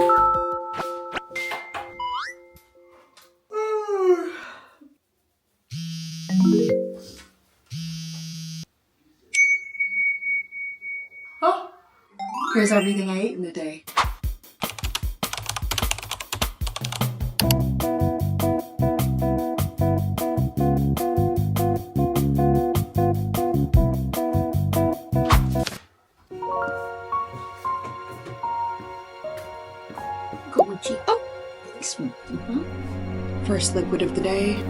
Oh, here's everything I ate in the day. Oh, thanks. First liquid of the day.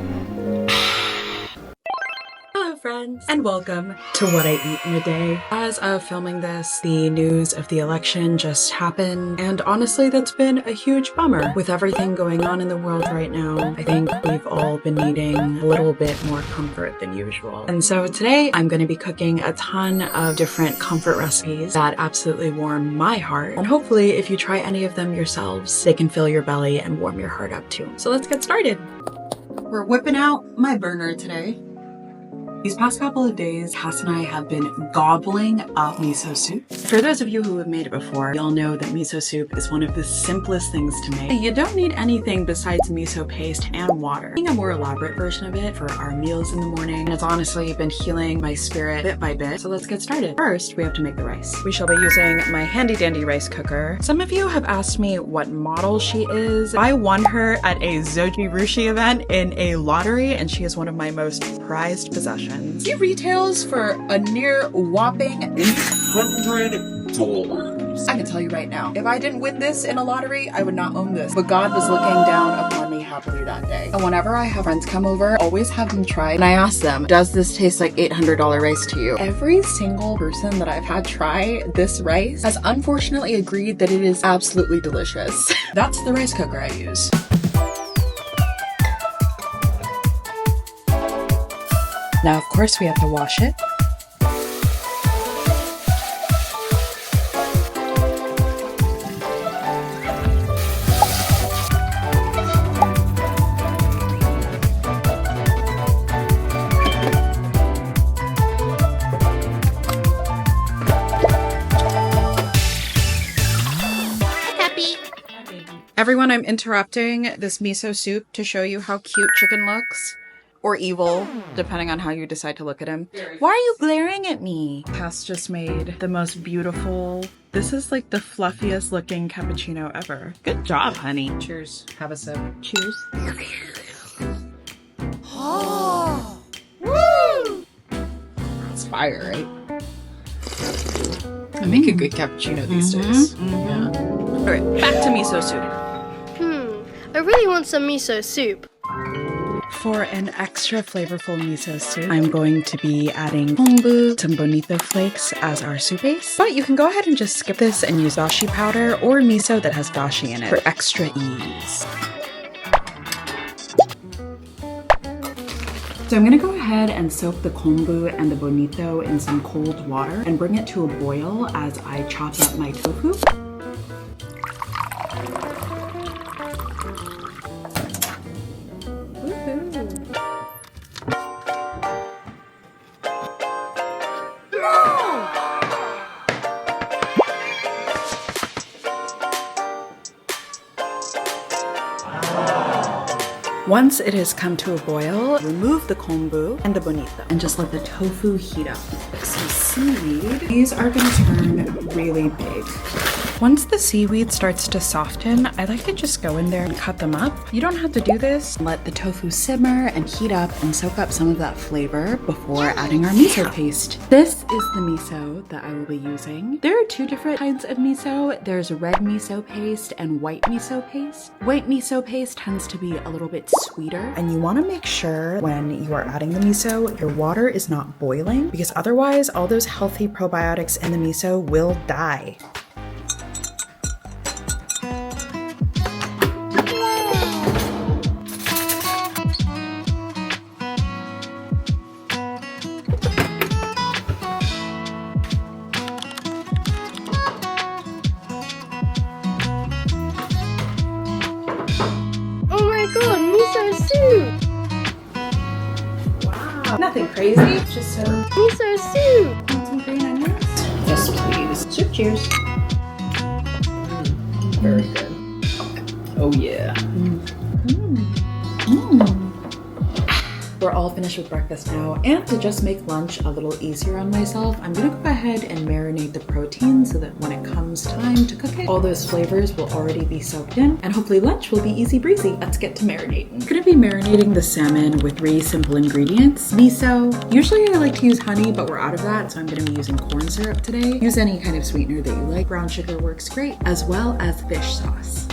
Hello friends, and welcome to What I Eat in a Day. As of filming this, the news of the election just happened, and honestly that's been a huge bummer. With everything going on in the world right now, I think we've all been needing a little bit more comfort than usual. And so today I'm going to be cooking a ton of different comfort recipes that absolutely warm my heart, and hopefully if you try any of them yourselves, they can fill your belly and warm your heart up too. So let's get started. We're whipping out my burner today. These past couple of days, Cass and I have been gobbling up miso soup. For those of you who have made it before, you'll know that miso soup is one of the simplest things to make. You don't need anything besides miso paste and water. Making a more elaborate version of it for our meals in the morning, and it's honestly been healing my spirit bit by bit. So let's get started. First, we have to make the rice. We shall be using my handy dandy rice cooker. Some of you have asked me what model she is. I won her at a Zoji Rushi event in a lottery, and she is one of my most prized possessions. She retails for a near whopping $800. I can tell you right now, if I didn't win this in a lottery, I would not own this. But God was looking down upon me happily that day. And whenever I have friends come over, I always have them try. And I ask them, does this taste like $800 rice to you? Every single person that I've had try this rice has unfortunately agreed that it is absolutely delicious. That's the rice cooker I use. Now, of course, we have to wash it. Everyone, I'm interrupting this miso soup to show you how cute chicken looks. Or evil, depending on how you decide to look at him. Why are you glaring at me? Cass just made the most beautiful, this is like the fluffiest looking cappuccino ever. Good job, honey. Cheers. Have a sip. Cheers. Oh! Woo! It's fire, right? I make a good cappuccino these days. Yeah. All right, back to miso soup. I really want some miso soup. For an extra flavorful miso soup, I'm going to be adding kombu, some bonito flakes as our soup base. But you can go ahead and just skip this and use dashi powder or miso that has dashi in it for extra ease. So I'm gonna go ahead and soak the kombu and the bonito in some cold water and bring it to a boil as I chop up my tofu. Once it has come to a boil, remove the kombu and the bonito and just let the tofu heat up. Some seaweed. These are going to turn really big. Once the seaweed starts to soften, I like to just go in there and cut them up. You don't have to do this. Let the tofu simmer and heat up and soak up some of that flavor before adding our miso paste. This is the miso that I will be using. There are two different kinds of miso. There's red miso paste and white miso paste. White miso paste tends to be a little bit sweeter, and you want to make sure when you are adding the miso, your water is not boiling, because otherwise all those healthy probiotics in the miso will die. Nothing crazy, it's just some miso soup. And some green onions. Yes, please. Soup cheers. Very good. Oh yeah. We're all finished with breakfast now, and to just make lunch a little easier on myself, I'm gonna go ahead and marinate the protein so that when it comes time to cook it, all those flavors will already be soaked in, and hopefully lunch will be easy breezy. Let's get to marinating. I'm gonna be marinating the salmon with 3 simple ingredients. Miso. Usually I like to use honey, but we're out of that, so I'm gonna be using corn syrup today. Use any kind of sweetener that you like. Brown sugar works great, as well as fish sauce.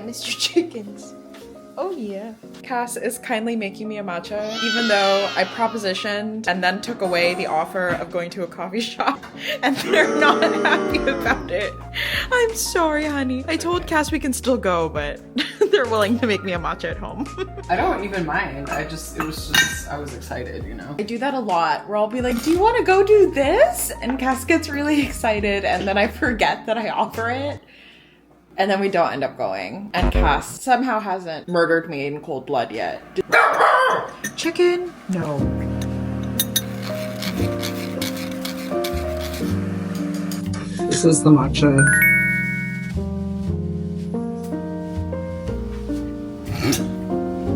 Mr. Chickens. Oh yeah. Cass is kindly making me a matcha, even though I propositioned and then took away the offer of going to a coffee shop, and they're not happy about it. I'm sorry, honey. I told Cass we can still go, but they're willing to make me a matcha at home. I don't even mind. I was excited, you know? I do that a lot, where I'll be like, do you want to go do this? And Cass gets really excited, and then I forget that I offer it. And then we don't end up going. And Cass somehow hasn't murdered me in cold blood yet. Chicken? No. This is the matcha.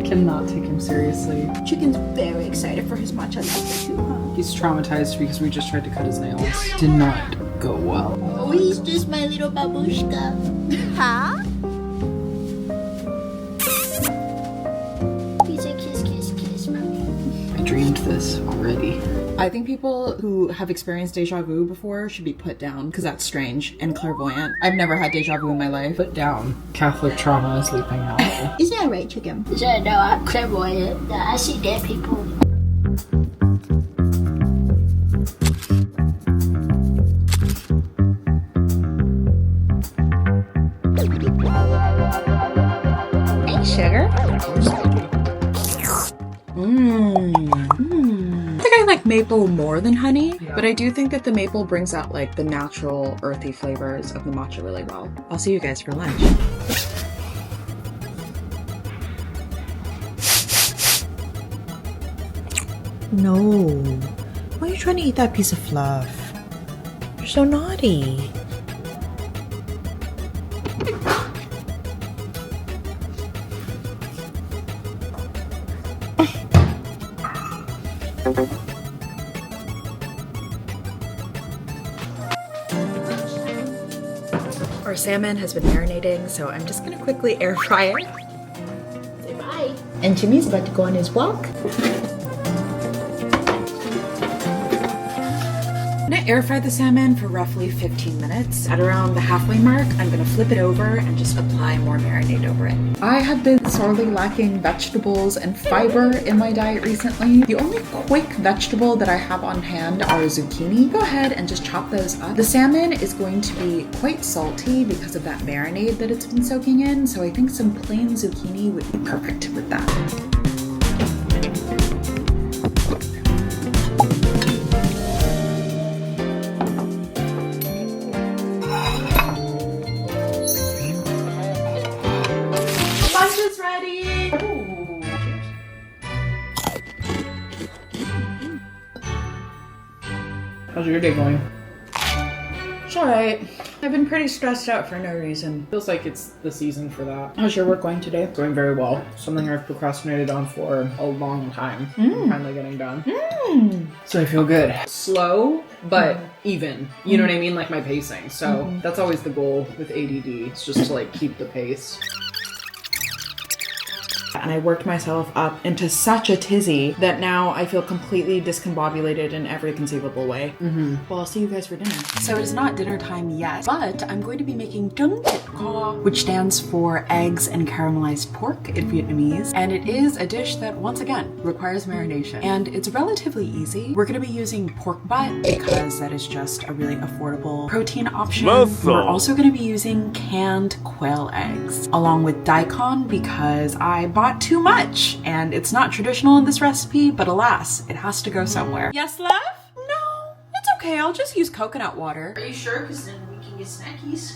Cannot take him seriously. Chicken's very excited for his matcha latte too, huh? He's traumatized because we just tried to cut his nails. Did not go well. Oh, he's just my little babushka. Huh? He's a kiss, kiss, kiss, mommy. I dreamed this already. I think people who have experienced deja vu before should be put down, because that's strange and clairvoyant. I've never had deja vu in my life. Put down. Catholic trauma is leaping out. Is that right, Chicken? So, no, I'm clairvoyant. I see dead people. Hey, sugar. I think I like maple more than honey, but I do think that the maple brings out like the natural earthy flavors of the matcha really well. I'll see you guys for lunch. No. Why are you trying to eat that piece of fluff? You're so naughty. Our salmon has been marinating, so I'm just gonna quickly air fry it. Say bye. And Jimmy's about to go on his walk. I'm gonna air fry the salmon for roughly 15 minutes. At around the halfway mark, I'm gonna flip it over and just apply more marinade over it. I have been sorely lacking vegetables and fiber in my diet recently. The only quick vegetable that I have on hand are zucchini. Go ahead and just chop those up. The salmon is going to be quite salty because of that marinade that it's been soaking in, so I think some plain zucchini would be perfect with that. How's your day going? It's alright. I've been pretty stressed out for no reason. Feels like it's the season for that. How's your work going today? Going very well. Something I've procrastinated on for a long time. I'm finally getting done. So I feel good. Slow, but even. You know what I mean? Like my pacing. So that's always the goal with ADD. It's just to like keep the pace. And I worked myself up into such a tizzy that now I feel completely discombobulated in every conceivable way. Well, I'll see you guys for dinner. So it is not dinner time yet, but I'm going to be making dung thit kho, which stands for eggs and caramelized pork in Vietnamese. And it is a dish that, once again, requires marination. And it's relatively easy. We're going to be using pork butt because that is just a really affordable protein option. We're also going to be using canned quail eggs, along with daikon because I bought too much, and it's not traditional in this recipe, but alas, it has to go somewhere. Yes, love? No, it's okay. I'll just use coconut water. Are you sure? Because then we your snackies.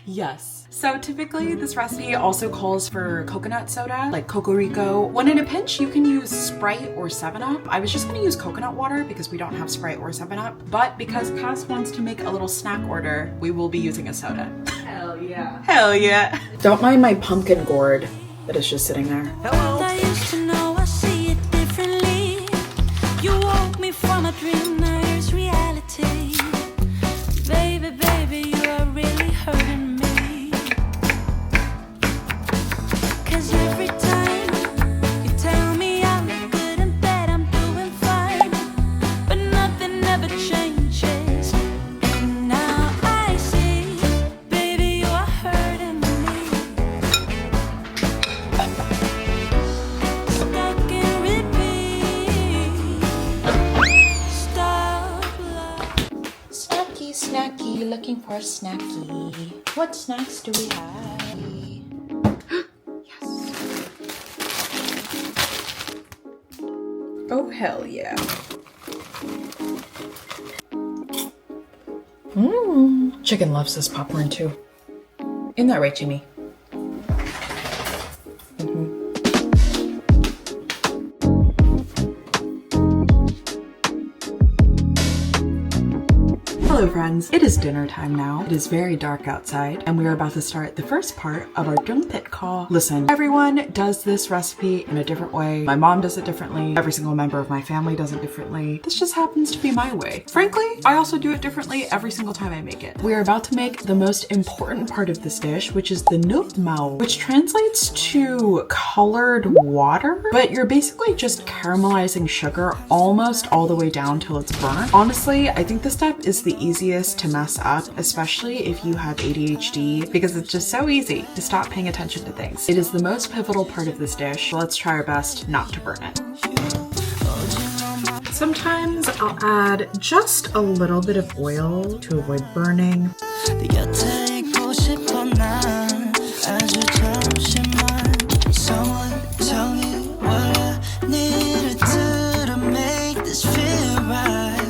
Yes. So typically this recipe also calls for coconut soda, like Cocorico. When in a pinch, you can use Sprite or 7-Up. I was just gonna use coconut water because we don't have Sprite or 7-Up, but because Cass wants to make a little snack order, we will be using a soda. Hell yeah. Hell yeah. Don't mind my pumpkin gourd that is just sitting there. I used to know I see it differently. You woke me from a dream, now here's reality. Baby, baby, you are really hurting me. 'Cause every time you tell me I look good and bad, I'm doing fine. But nothing ever changes. And now I see, baby, you are hurting me. Stuck in repeat. Stop love. Snacky, snacky, looking for a snacky. What snacks do we have? Oh, hell yeah. Chicken loves this popcorn too. Isn't that right, Jimmy? Hello friends, it is dinner time now. It is very dark outside and we are about to start the first part of our dung pit call. Listen, everyone does this recipe in a different way. My mom does it differently. Every single member of my family does it differently. This just happens to be my way. Frankly, I also do it differently every single time I make it. We are about to make the most important part of this dish, which is the nước màu, which translates to colored water, but you're basically just caramelizing sugar almost all the way down till it's burnt. Honestly, I think this step is the easiest to mess up, especially if you have ADHD, because it's just so easy to stop paying attention to things. It is the most pivotal part of this dish, so let's try our best not to burn it. Sometimes I'll add just a little bit of oil to avoid burning. 곁에 있고 싶어 난 아주 잠시만 Someone tell me what I need to do to make this feel right.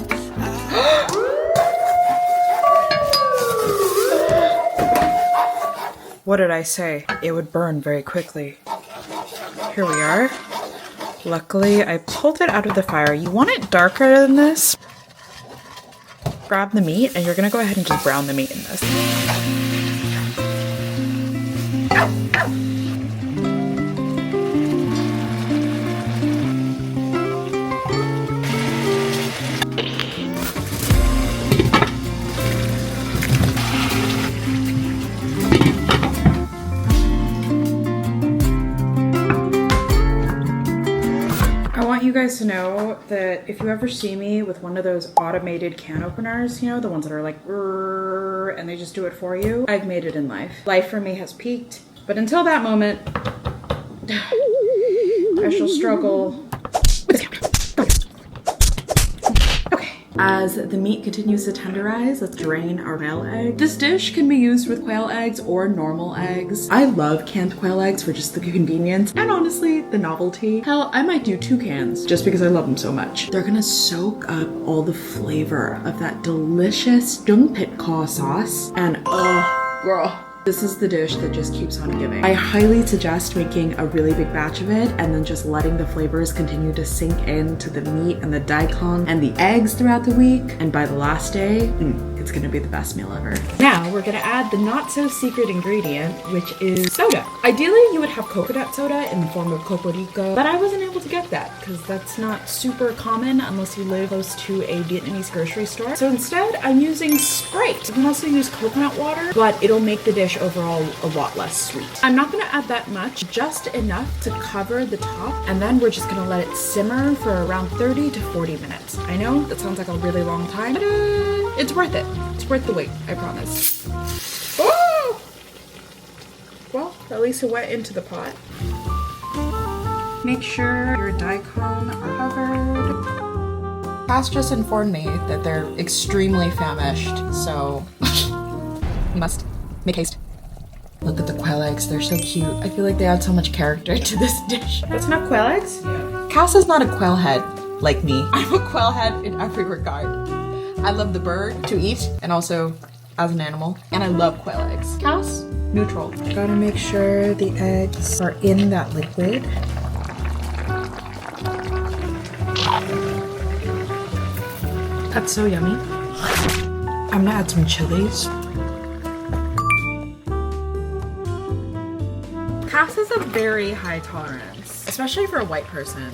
What did I say? It would burn very quickly. Here we are. Luckily, I pulled it out of the fire. You want it darker than this? Grab the meat, and you're gonna go ahead and just brown the meat in this. You guys to know that if you ever see me with one of those automated can openers, you know, the ones that are like, and they just do it for you, I've made it in life. Life for me has peaked, but until that moment, I shall struggle. As the meat continues to tenderize, let's drain our quail egg. This dish can be used with quail eggs or normal eggs. I love canned quail eggs for just the convenience and honestly, the novelty. Hell, I might do 2 cans just because I love them so much. They're gonna soak up all the flavor of that delicious dung pit caw sauce and girl. This is the dish that just keeps on giving. I highly suggest making a really big batch of it and then just letting the flavors continue to sink into the meat and the daikon and the eggs throughout the week. And by the last day, it's gonna be the best meal ever. Now we're gonna add the not so secret ingredient, which is soda. Ideally, you would have coconut soda in the form of Cocorico, but I wasn't able to get that because that's not super common unless you live close to a Vietnamese grocery store. So instead, I'm using Sprite. You can also use coconut water, but it'll make the dish overall a lot less sweet. I'm not gonna add that much, just enough to cover the top, and then we're just gonna let it simmer for around 30 to 40 minutes. I know that sounds like a really long time, but it's worth it. It's worth the wait, I promise. Oh! Well, at least it went into the pot. Make sure your daikon are covered. Cass just informed me that they're extremely famished, so must make haste. Look at the quail eggs, they're so cute. I feel like they add so much character to this dish. That's not quail eggs? Yeah. Cass is not a quail head like me. I'm a quail head in every regard. I love the bird to eat and also as an animal. And I love quail eggs. Cows, neutral. Gotta make sure the eggs are in that liquid. That's so yummy. I'm gonna add some chilies. Cass has a very high tolerance, especially for a white person.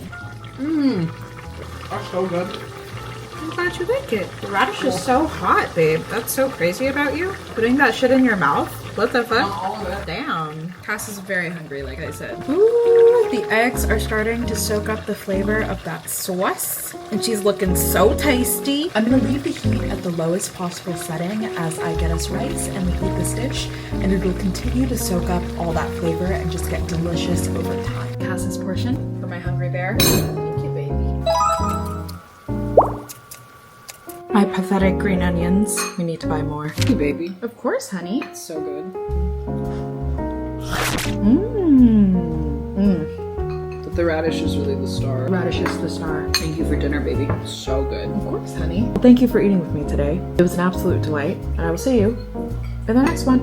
That's so good. I'm glad you like it. The radish is so hot, babe. That's so crazy about you. Putting that shit in your mouth? What the fuck? All of it. Damn. Cass is very hungry, like I said. Ooh, the eggs are starting to soak up the flavor of that sauce. And she's looking so tasty. I'm gonna leave the heat at the lowest possible setting as I get us rice and we eat this dish. And it will continue to soak up all that flavor and just get delicious over time. Cass's portion for my hungry bear. Thank you, baby. My pathetic green onions. We need to buy more. Hey, baby. Of course, honey. It's so good. But the radish is really the star. Radish is the star. Thank you for dinner, baby. So good. Of course, honey. Thank you for eating with me today. It was an absolute delight, and I will see you in the next one.